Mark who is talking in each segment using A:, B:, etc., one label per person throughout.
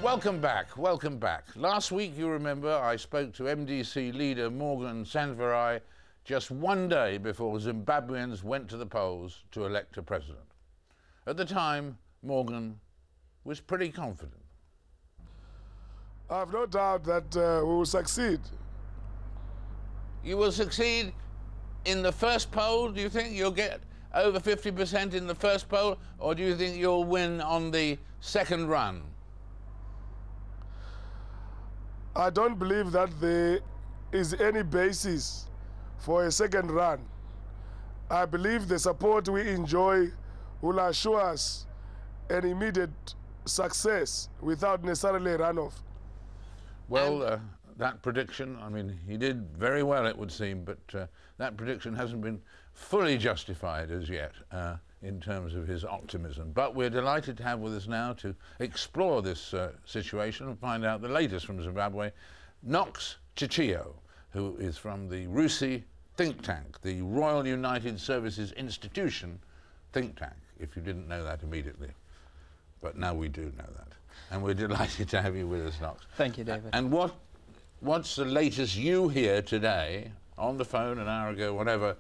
A: Welcome back, welcome back. Last week, you remember, I spoke to MDC leader Morgan Tsvangirai just one day before Zimbabweans went to the polls to elect a president. At the time, Morgan was pretty confident.
B: I have no doubt that we will succeed.
A: You will succeed in the first poll? Do you think you'll get over 50% in the first poll, or do you think you'll win on the second run?
B: I don't believe that there is any basis for a second run. I believe the support we enjoy will assure us an immediate success without necessarily a runoff.
A: Well, that prediction, I mean, he did very well, it would seem, but that prediction hasn't been fully justified as yet in terms of his optimism. But we're delighted to have with us now to explore this situation and find out the latest from Zimbabwe, Knox Chitiyo, who is from the RUSI think tank, the Royal United Services Institution think tank, if you didn't know that immediately. But now we do know that. And we're delighted to have you with us, Knox.
C: Thank you, David.
A: And what's the latest you hear today, on the phone, an hour ago, whatever,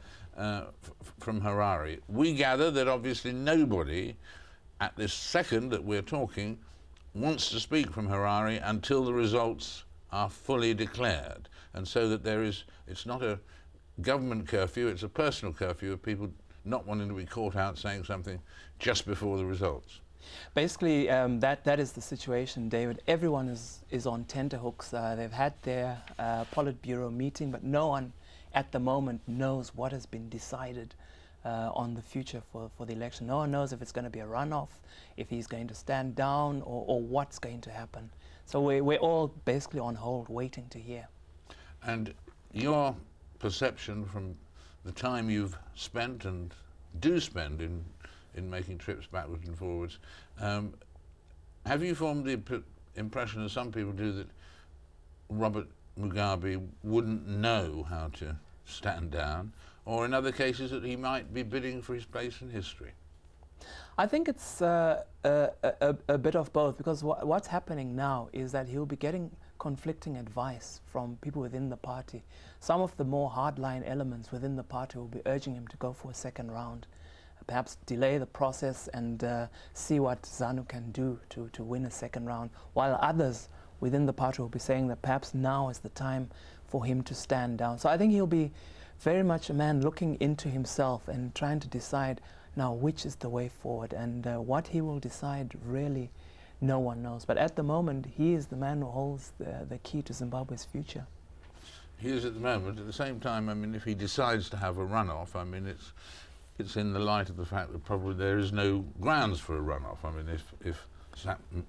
A: from Harare? We gather that obviously nobody at this second that we're talking wants to speak from Harare until the results are fully declared. And so that it's not a government curfew, it's a personal curfew of people not wanting to be caught out saying something just before the results.
C: Basically, that is the situation, David. Everyone is on tenterhooks. They've had their Politburo meeting, but no one at the moment knows what has been decided on the future for the election. No one knows if it's going to be a runoff, if he's going to stand down, or what's going to happen. So we're all basically on hold, waiting to hear. And
A: your perception from the time you've spent and do spend in making trips backwards and forwards, have you formed the impression, as some people do, that Robert Mugabe wouldn't know how to stand down, or in other cases that he might be bidding for his place in history?
C: I think it's a bit of both, because what's happening now is that he'll be getting conflicting advice from people within the party. Some of the more hardline elements within the party will be urging him to go for a second round, perhaps delay the process and see what ZANU can do to win a second round, while others within the party will be saying that perhaps now is the time for him to stand down. So I think he'll be very much a man looking into himself and trying to decide now which is the way forward, and what he will decide, really no one knows. But at the moment, he is the man who holds the key to Zimbabwe's future.
A: He is at the moment. At the same time, I mean, if he decides to have a runoff, I mean, it's in the light of the fact that probably there is no grounds for a runoff. I mean, if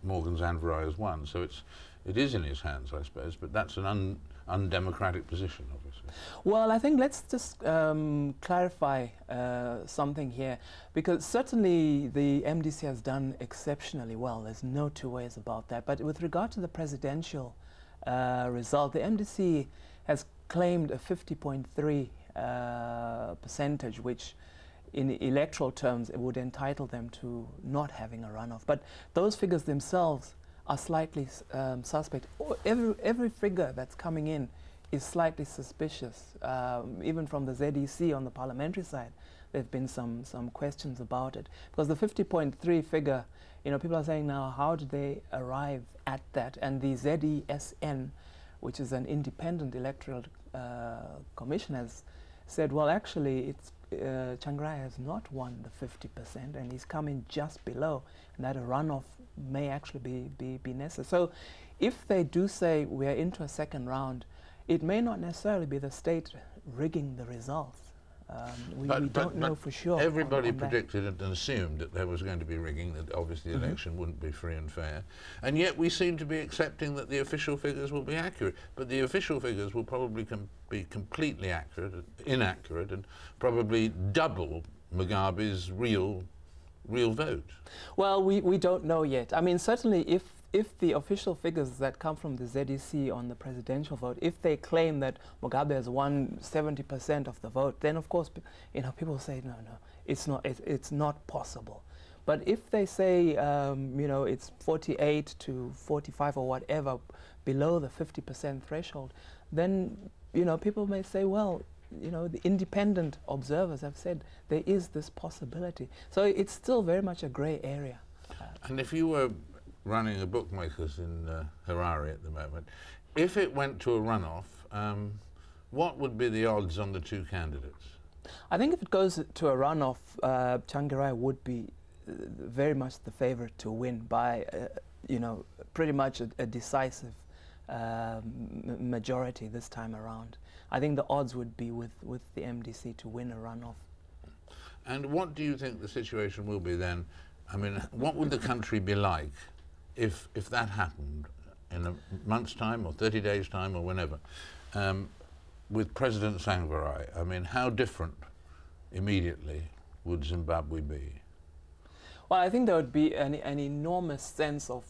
A: Morgan Tsvangirai has won, so it is in his hands, I suppose, but that's an undemocratic position, obviously.
C: Well, I think let's just clarify something here, because certainly the MDC has done exceptionally well. There's no two ways about that. But with regard to the presidential result, the MDC has claimed a 50.3 percentage, which in electoral terms it would entitle them to not having a runoff. But those figures themselves are slightly suspect. Every figure that's coming in is slightly suspicious. Even from the ZEC on the parliamentary side, there have been some questions about it. Because the 50.3 figure, you know, people are saying now, how did they arrive at that? And the ZESN, which is an independent electoral commission, has said, well, actually, it's Tsvangirai has not won the 50%, and he's coming just below, and that a runoff may actually be necessary. So if they do say we are into a second round, it may not necessarily be the state rigging the results. We don't know for sure.
A: Everybody predicted and assumed that there was going to be rigging, that obviously the election wouldn't be free and fair. And yet we seem to be accepting that the official figures will be accurate. But the official figures will probably be completely inaccurate, and probably double Mugabe's real vote. Well,
C: we don't know yet. I mean, certainly if the official figures that come from the ZEC on the presidential vote, if they claim that Mugabe has won 70% of the vote, then of course, you know, people say no, it's not possible. But if they say, you know, it's 48 to 45 or whatever below the 50% threshold, then, you know, people may say, well, you know, the independent observers have said there is this possibility. So it's still very much a grey area.
A: And if you were running a bookmakers in Harare at the moment, if it went to a runoff, what would be the odds on the two candidates?
C: I think if it goes to a runoff, Tsvangirai would be very much the favourite to win by, you know, pretty much a decisive majority this time around. I think the odds would be with the MDC to win a runoff.
A: And what do you think the situation will be then? I mean, what would the country be like if that happened in a month's time or 30 days' time or whenever, with President Tsvangirai? I mean, how different immediately would Zimbabwe be?
C: Well, I think there would be an enormous sense of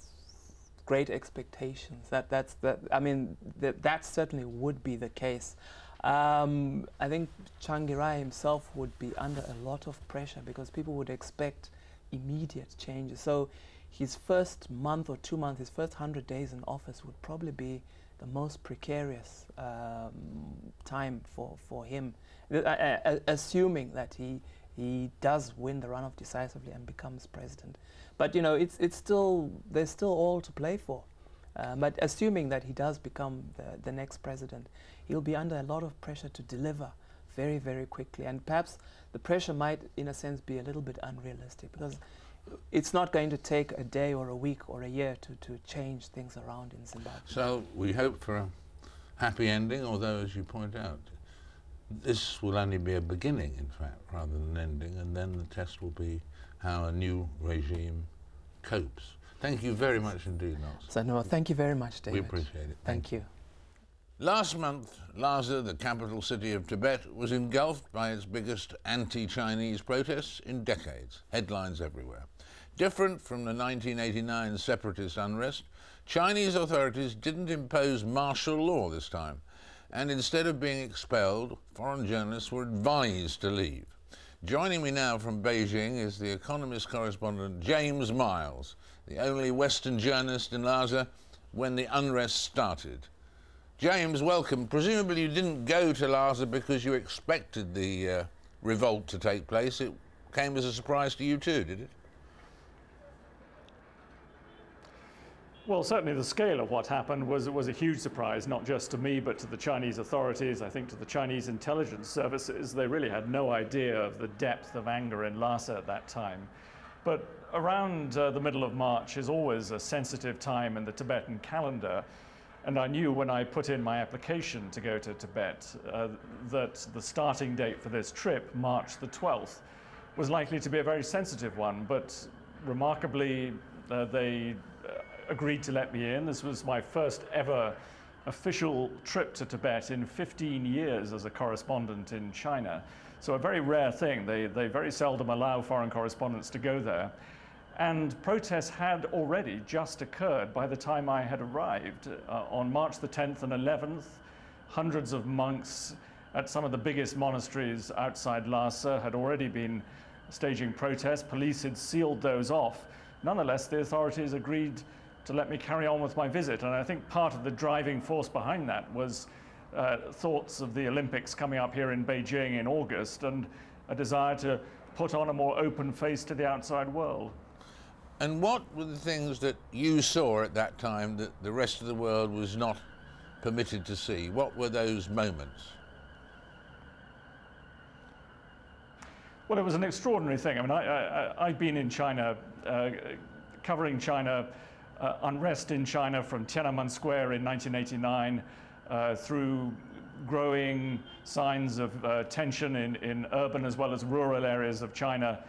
C: great expectations. I mean, that certainly would be the case. I think Tsvangirai himself would be under a lot of pressure because people would expect immediate changes. So his first month or 2 months, his first 100 days in office would probably be the most precarious time for him, assuming that he does win the runoff decisively and becomes president. But you know, there's still all to play for. But assuming that he does become the next president, he'll be under a lot of pressure to deliver very, very quickly. And perhaps the pressure might, in a sense, be a little bit unrealistic because it's not going to take a day or a week or a year to change things around in Zimbabwe.
A: So we hope for a happy ending, although, as you point out, this will only be a beginning, in fact, rather than ending, and then the test will be how a new regime copes. Thank you very much indeed, Knox.
C: So, no, thank you very much, David.
A: We appreciate it.
C: Thank you.
A: Last month, Lhasa, the capital city of Tibet, was engulfed by its biggest anti-Chinese protests in decades. Headlines everywhere. Different from the 1989 separatist unrest, Chinese authorities didn't impose martial law this time, and instead of being expelled, foreign journalists were advised to leave. Joining me now from Beijing is the Economist correspondent James Miles, the only Western journalist in Lhasa when the unrest started. James, welcome. Presumably you didn't go to Lhasa because you expected the revolt to take place. It came as a surprise to you too, did it?
D: Well, certainly the scale of what happened was a huge surprise, not just to me, but to the Chinese authorities, I think to the Chinese intelligence services. They really had no idea of the depth of anger in Lhasa at that time. But around the middle of March is always a sensitive time in the Tibetan calendar. And I knew when I put in my application to go to Tibet that the starting date for this trip, March the 12th, was likely to be a very sensitive one. But remarkably, they agreed to let me in. This was my first ever official trip to Tibet in 15 years as a correspondent in China. So a very rare thing. They very seldom allow foreign correspondents to go there. And protests had already just occurred by the time I had arrived. On March the 10th and 11th, hundreds of monks at some of the biggest monasteries outside Lhasa had already been staging protests. Police had sealed those off. Nonetheless, the authorities agreed to let me carry on with my visit. And I think part of the driving force behind that was thoughts of the Olympics coming up here in Beijing in August and a desire to put on a more open face to the outside world.
A: And what were the things that you saw at that time that the rest of the world was not permitted to see? What were those moments?
D: Well, it was an extraordinary thing. I mean, I've been in China, covering China, unrest in China from Tiananmen Square in 1989 through growing signs of tension in urban as well as rural areas of China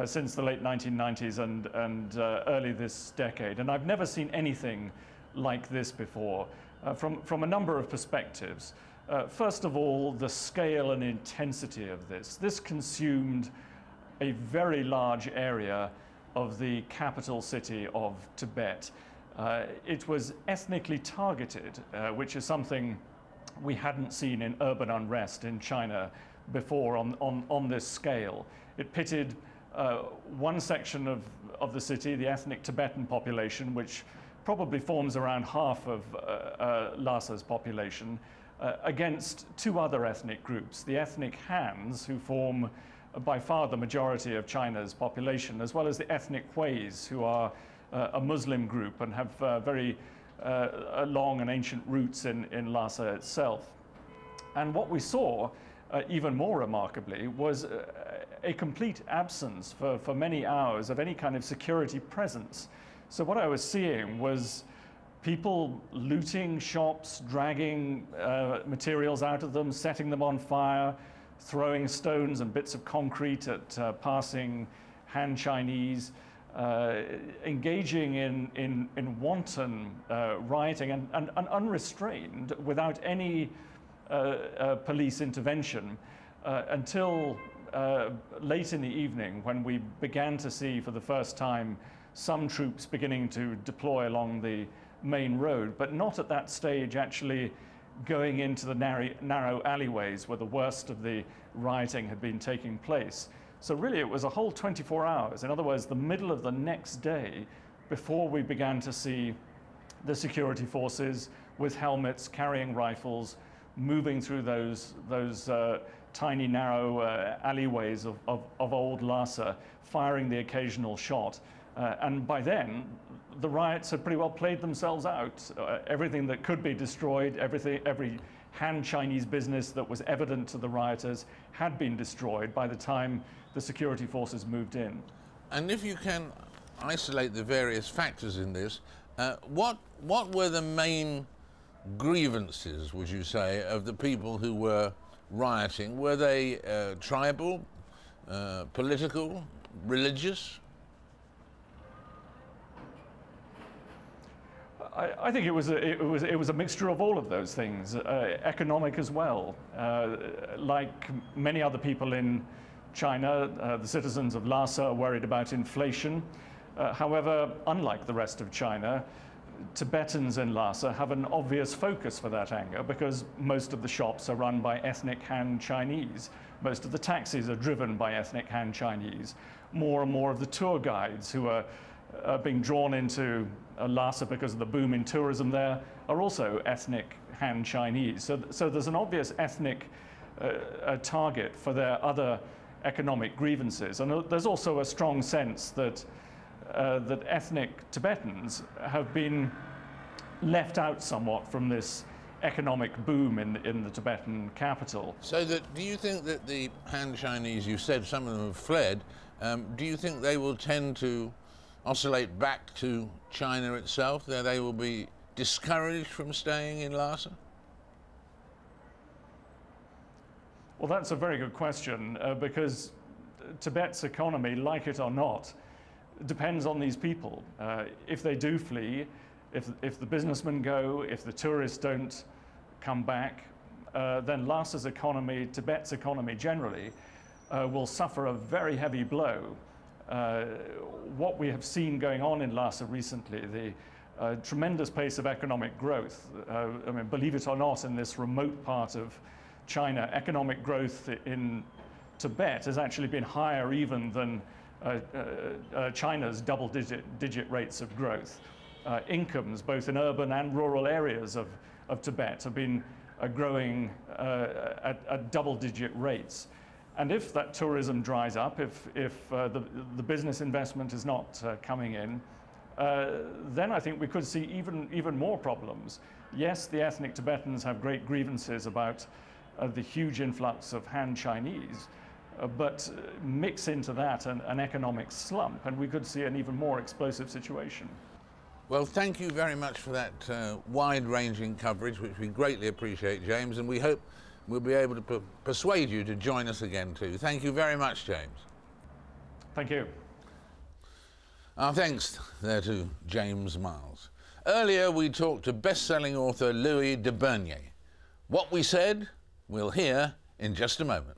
D: since the late 1990s and early this decade. And I've never seen anything like this before from a number of perspectives. First of all, the scale and intensity of this. This consumed a very large area of the capital city of Tibet. It was ethnically targeted, which is something we hadn't seen in urban unrest in China before on this scale. It pitted one section of the city, the ethnic Tibetan population, which probably forms around half of Lhasa's population, against two other ethnic groups, the ethnic Hans, who form by far the majority of China's population, as well as the ethnic Huis, who are a Muslim group and have very long and ancient roots in Lhasa itself. And what we saw, even more remarkably, was a complete absence for many hours of any kind of security presence. So what I was seeing was people looting shops, dragging materials out of them, setting them on fire, throwing stones and bits of concrete at passing Han Chinese, engaging in wanton rioting and unrestrained without any police intervention until late in the evening, when we began to see for the first time some troops beginning to deploy along the main road, but not at that stage actually going into the narrow alleyways where the worst of the rioting had been taking place. So really it was a whole 24 hours, in other words, the middle of the next day, before we began to see the security forces with helmets, carrying rifles, moving through those tiny narrow alleyways of old Lhasa, firing the occasional shot. And by then, the riots had pretty well played themselves out. Everything that could be destroyed, every Han Chinese business that was evident to the rioters had been destroyed by the time the security forces moved in.
A: And if you can isolate the various factors in this, what were the main grievances, would you say, of the people who were rioting? Were they tribal, political, religious?
D: I think it was a mixture of all of those things, economic as well. Like many other people in China, the citizens of Lhasa are worried about inflation. However, unlike the rest of China, Tibetans in Lhasa have an obvious focus for that anger because most of the shops are run by ethnic Han Chinese. Most of the taxis are driven by ethnic Han Chinese. More and more of the tour guides who are being drawn into Lhasa because of the boom in tourism there are also ethnic Han Chinese. So there's an obvious ethnic target for their other economic grievances. And there's also a strong sense that that ethnic Tibetans have been left out somewhat from this economic boom in the Tibetan capital.
A: So do you think that the Han Chinese, you said some of them have fled, do you think they will tend to oscillate back to China itself, that they will be discouraged from staying in Lhasa?
D: Well, that's a very good question, because Tibet's economy, like it or not, depends on these people. If they do flee, if the businessmen go, if the tourists don't come back, then Lhasa's economy, Tibet's economy generally, will suffer a very heavy blow. What we have seen going on in Lhasa recently, the tremendous pace of economic growth. I mean, believe it or not, in this remote part of China, economic growth in Tibet has actually been higher even than China's double-digit rates of growth. Incomes, both in urban and rural areas of Tibet, have been growing at double-digit rates. And if that tourism dries up, if the business investment is not coming in, then I think we could see even more problems. Yes, the ethnic Tibetans have great grievances about the huge influx of Han Chinese, but mix into that an economic slump, and we could see an even more explosive situation.
A: Well, thank you very much for that wide-ranging coverage, which we greatly appreciate, James, and we hope we'll be able to persuade you to join us again too. Thank you very much, James.
D: Thank you.
A: Our thanks there to James Miles. Earlier we talked to best-selling author Louis de Bernier. What we said, we'll hear in just a moment.